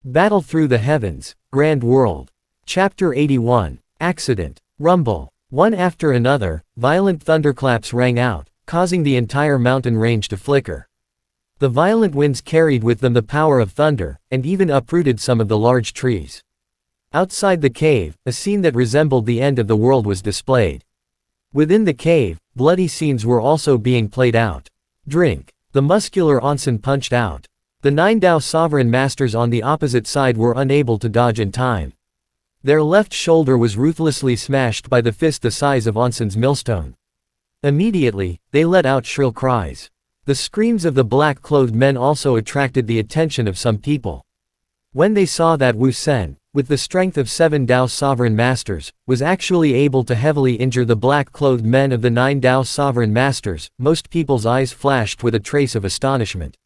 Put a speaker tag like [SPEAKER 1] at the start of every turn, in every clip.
[SPEAKER 1] Battle through the heavens, Grand World. Chapter 81. Accident. Rumble. One after another, violent thunderclaps rang out, causing the entire mountain range to flicker. The violent winds carried with them the power of thunder, and even uprooted some of the large trees. Outside the cave, a scene that resembled the end of the world was displayed. Within the cave, bloody scenes were also being played out. Drink. The muscular onsen punched out. The 9 Dao sovereign masters on the opposite side were unable to dodge in time. Their left shoulder was ruthlessly smashed by the fist the size of onsen's millstone. Immediately, they let out shrill cries. The screams of the black-clothed men also attracted the attention of some people. When they saw that Wu Sen, with the strength of 7 Dao sovereign masters, was actually able to heavily injure the black-clothed men of the 9 Dao sovereign masters, most people's eyes flashed with a trace of astonishment.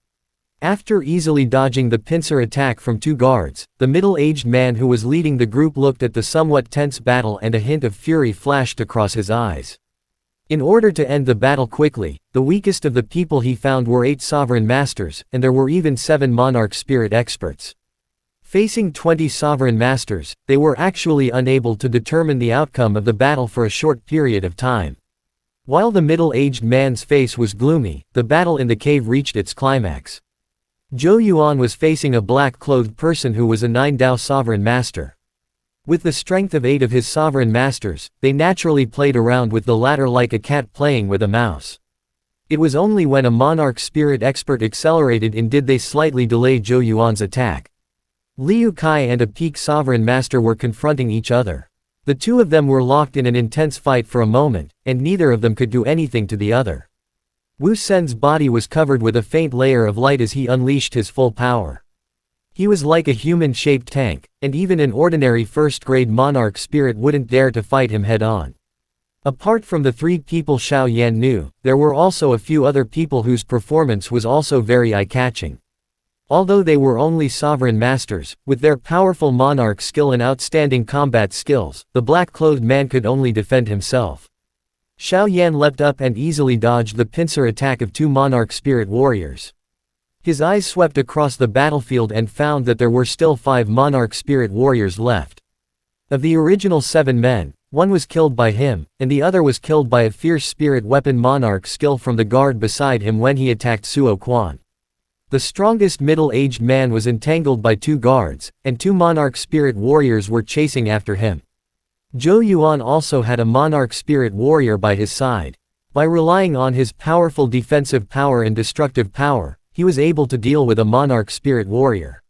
[SPEAKER 1] After easily dodging the pincer attack from 2 guards, the middle-aged man who was leading the group looked at the somewhat tense battle and a hint of fury flashed across his eyes. In order to end the battle quickly, the weakest of the people he found were 8 sovereign masters, and there were even 7 monarch spirit experts. Facing 20 sovereign masters, they were actually unable to determine the outcome of the battle for a short period of time. While the middle-aged man's face was gloomy, the battle in the cave reached its climax. Zhou Yuan was facing a black-clothed person who was a 9 Dao sovereign master. With the strength of 8 of his sovereign masters, they naturally played around with the latter like a cat playing with a mouse. It was only when a monarch spirit expert accelerated in did they slightly delay Zhou Yuan's attack. Liu Kai and a peak sovereign master were confronting each other. The two of them were locked in an intense fight for a moment, and neither of them could do anything to the other. Wu Sen's body was covered with a faint layer of light as he unleashed his full power. He was like a human-shaped tank, and even an ordinary first-grade monarch spirit wouldn't dare to fight him head-on. Apart from the 3 people Xiao Yan knew, there were also a few other people whose performance was also very eye-catching. Although they were only sovereign masters, with their powerful monarch skill and outstanding combat skills, the black-clothed man could only defend himself. Xiao Yan leapt up and easily dodged the pincer attack of 2 monarch spirit warriors. His eyes swept across the battlefield and found that there were still 5 monarch spirit warriors left. Of the original 7 men, 1 was killed by him, and the other was killed by a fierce spirit weapon monarch skill from the guard beside him when he attacked Suo Quan. The strongest middle-aged man was entangled by 2 guards, and 2 monarch spirit warriors were chasing after him. Zhou Yuan also had a monarch spirit warrior by his side. By relying on his powerful defensive power and destructive power, he was able to deal with a monarch spirit warrior.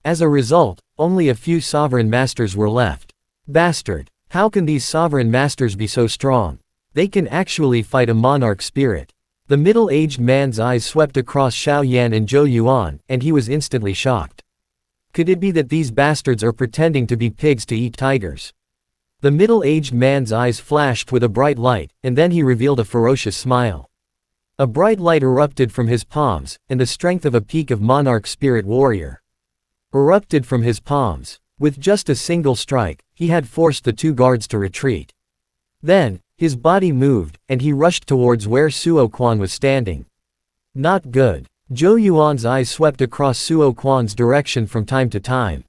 [SPEAKER 1] As a result, only a few sovereign masters were left. Bastard! How can these sovereign masters be so strong? They can actually fight a monarch spirit. The middle-aged man's eyes swept across Xiao Yan and Zhou Yuan, and he was instantly shocked. Could it be that these bastards are pretending to be pigs to eat tigers? The middle-aged man's eyes flashed with a bright light, and then he revealed a ferocious smile. A bright light erupted from his palms, and the strength of a peak of monarch spirit warrior erupted from his palms. With just a single strike, he had forced the 2 guards to retreat. Then, his body moved, and he rushed towards where Suo Quan was standing. Not good. Zhou Yuan's eyes swept across Suo Quan's direction from time to time.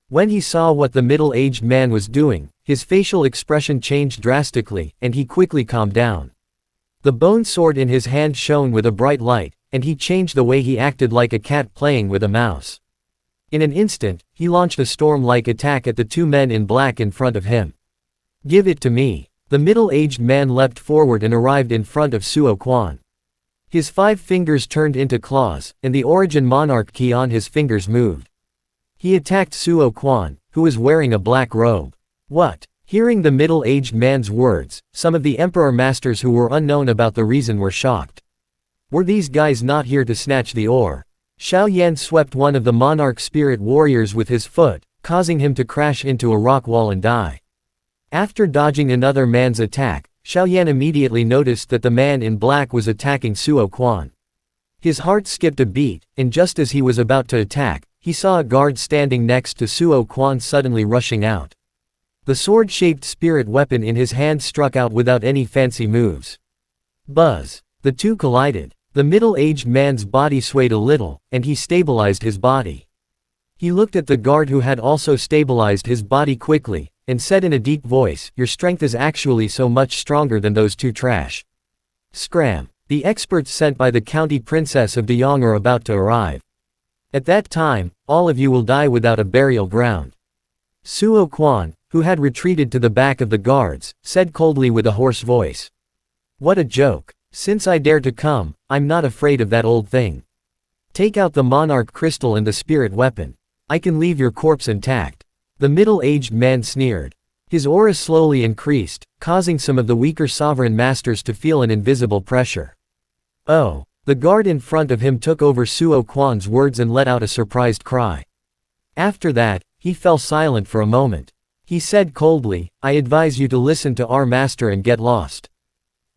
[SPEAKER 1] When he saw what the middle-aged man was doing, his facial expression changed drastically, and he quickly calmed down. The bone sword in his hand shone with a bright light, and he changed the way he acted like a cat playing with a mouse. In an instant, he launched a storm-like attack at the 2 men in black in front of him. Give it to me. The middle-aged man leapt forward and arrived in front of Suo Quan. His 5 fingers turned into claws, and the origin monarch key on his fingers moved. He attacked Suo Quan, who was wearing a black robe. What? Hearing the middle-aged man's words, some of the emperor masters who were unknown about the reason were shocked. Were these guys not here to snatch the ore? Xiao Yan swept one of the monarch spirit warriors with his foot, causing him to crash into a rock wall and die. After dodging another man's attack, Xiao Yan immediately noticed that the man in black was attacking Suo Quan. His heart skipped a beat, and just as he was about to attack, he saw a guard standing next to Suo Quan suddenly rushing out. The sword-shaped spirit weapon in his hand struck out without any fancy moves. Buzz! The 2 collided. The middle-aged man's body swayed a little, and he stabilized his body. He looked at the guard who had also stabilized his body quickly, and said in a deep voice, "Your strength is actually so much stronger than those two trash." Scram. The experts sent by the county princess of Deyong are about to arrive. At that time, all of you will die without a burial ground. Suo Quan, who had retreated to the back of the guards, said coldly with a hoarse voice. What a joke. Since I dare to come, I'm not afraid of that old thing. Take out the monarch crystal and the spirit weapon. I can leave your corpse intact. The middle-aged man sneered. His aura slowly increased, causing some of the weaker sovereign masters to feel an invisible pressure. Oh. The guard in front of him took over Suo Quan's words and let out a surprised cry. After that, he fell silent for a moment. He said coldly, I advise you to listen to our master and get lost.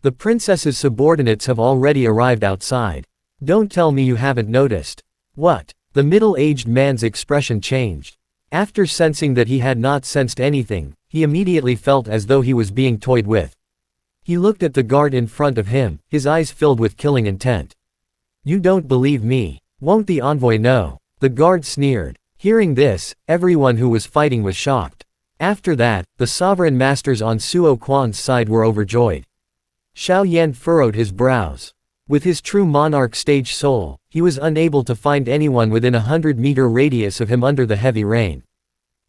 [SPEAKER 1] The princess's subordinates have already arrived outside. Don't tell me you haven't noticed. What? The middle-aged man's expression changed. After sensing that he had not sensed anything, he immediately felt as though he was being toyed with. He looked at the guard in front of him, his eyes filled with killing intent. You don't believe me. Won't the envoy know? The guard sneered. Hearing this, everyone who was fighting was shocked. After that, the sovereign masters on Suo Quan's side were overjoyed. Xiao Yan furrowed his brows. With his true monarch stage soul, he was unable to find anyone within 100-meter radius of him under the heavy rain.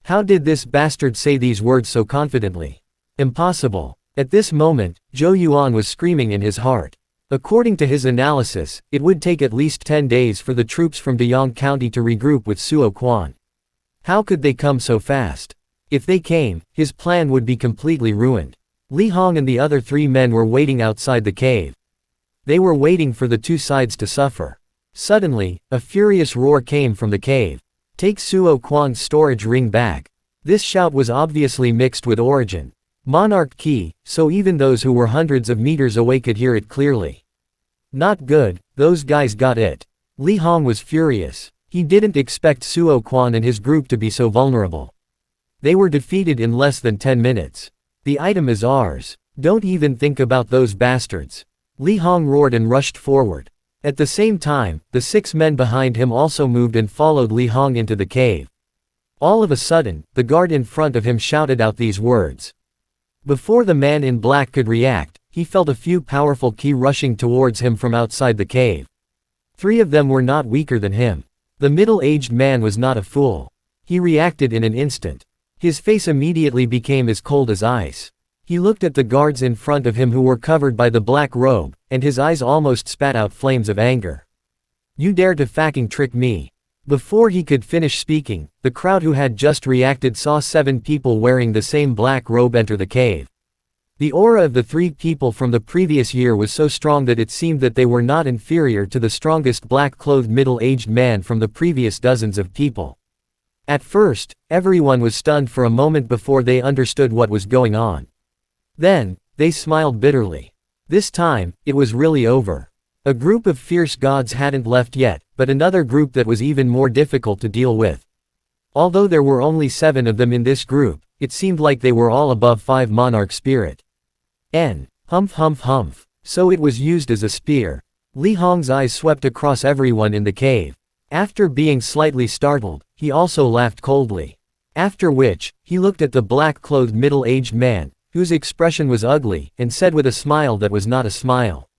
[SPEAKER 1] How did this bastard say these words so confidently? Impossible. At this moment, Zhou Yuan was screaming in his heart. According to his analysis, it would take at least 10 days for the troops from Deyong County to regroup with Suo Quan. How could they come so fast? If they came, his plan would be completely ruined. Li Hong and the other 3 men were waiting outside the cave. They were waiting for the 2 sides to suffer. Suddenly, a furious roar came from the cave. Take Suo Quan's storage ring back. This shout was obviously mixed with origin. Monarch Key, so even those who were hundreds of meters away could hear it clearly. Not good, those guys got it. Li Hong was furious. He didn't expect Suo Quan and his group to be so vulnerable. They were defeated in less than 10 minutes. The item is ours. Don't even think about those bastards. Li Hong roared and rushed forward. At the same time, the 6 men behind him also moved and followed Li Hong into the cave. All of a sudden, the guard in front of him shouted out these words. Before the man in black could react, he felt a few powerful ki rushing towards him from outside the cave. 3 of them were not weaker than him. The middle-aged man was not a fool. He reacted in an instant. His face immediately became as cold as ice. He looked at the guards in front of him who were covered by the black robe, and his eyes almost spat out flames of anger. You dare to fucking trick me. Before he could finish speaking, the crowd who had just reacted saw 7 people wearing the same black robe enter the cave. The aura of the 3 people from the previous year was so strong that it seemed that they were not inferior to the strongest black-clothed middle-aged man from the previous dozens of people. At first, everyone was stunned for a moment before they understood what was going on. Then, they smiled bitterly. This time, it was really over. A group of fierce gods hadn't left yet, but another group that was even more difficult to deal with. Although there were only 7 of them in this group, it seemed like they were all above 5 monarch spirit. Humph humph humph. So it was used as a spear. Li Hong's eyes swept across everyone in the cave. After being slightly startled, he also laughed coldly. After which, he looked at the black-clothed middle-aged man, whose expression was ugly, and said with a smile that was not a smile.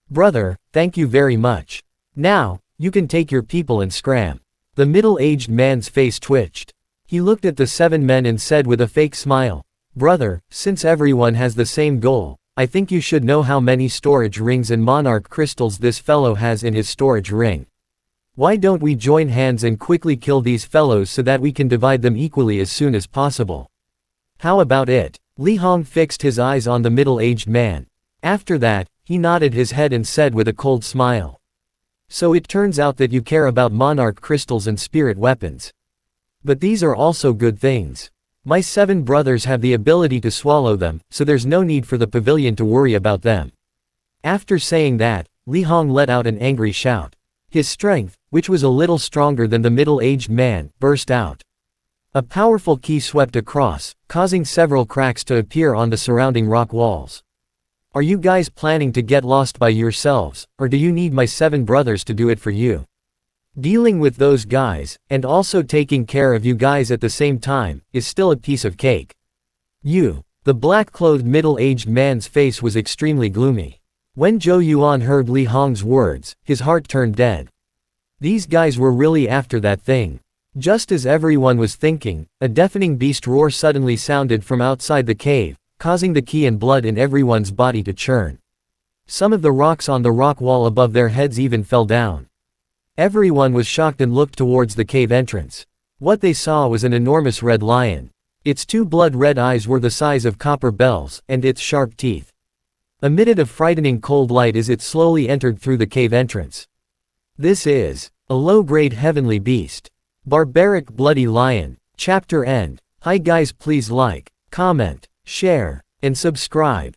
[SPEAKER 1] Brother, thank you very much. Now, you can take your people and scram. The middle-aged man's face twitched. He looked at the 7 men and said with a fake smile, Brother, since everyone has the same goal, I think you should know how many storage rings and monarch crystals this fellow has in his storage ring. Why don't we join hands and quickly kill these fellows so that we can divide them equally as soon as possible? How about it? Li Hong fixed his eyes on the middle-aged man. After that, he nodded his head and said with a cold smile. So it turns out that you care about monarch crystals and spirit weapons. But these are also good things. My 7 brothers have the ability to swallow them, so there's no need for the pavilion to worry about them. After saying that, Li Hong let out an angry shout. His strength, which was a little stronger than the middle-aged man, burst out. A powerful ki swept across, causing several cracks to appear on the surrounding rock walls. Are you guys planning to get lost by yourselves, or do you need my 7 brothers to do it for you? Dealing with those guys, and also taking care of you guys at the same time, is still a piece of cake. The black-clothed middle-aged man's face was extremely gloomy. When Zhou Yuan heard Li Hong's words, his heart turned dead. These guys were really after that thing. Just as everyone was thinking, a deafening beast roar suddenly sounded from outside the cave, causing the qi and blood in everyone's body to churn. Some of the rocks on the rock wall above their heads even fell down. Everyone was shocked and looked towards the cave entrance. What they saw was an enormous red lion. Its two blood-red eyes were the size of copper bells, and its sharp teeth emitted a frightening cold light as it slowly entered through the cave entrance. This is a low-grade heavenly beast. Barbaric Bloody Lion. Chapter end. Hi guys, please like, comment, share, and subscribe.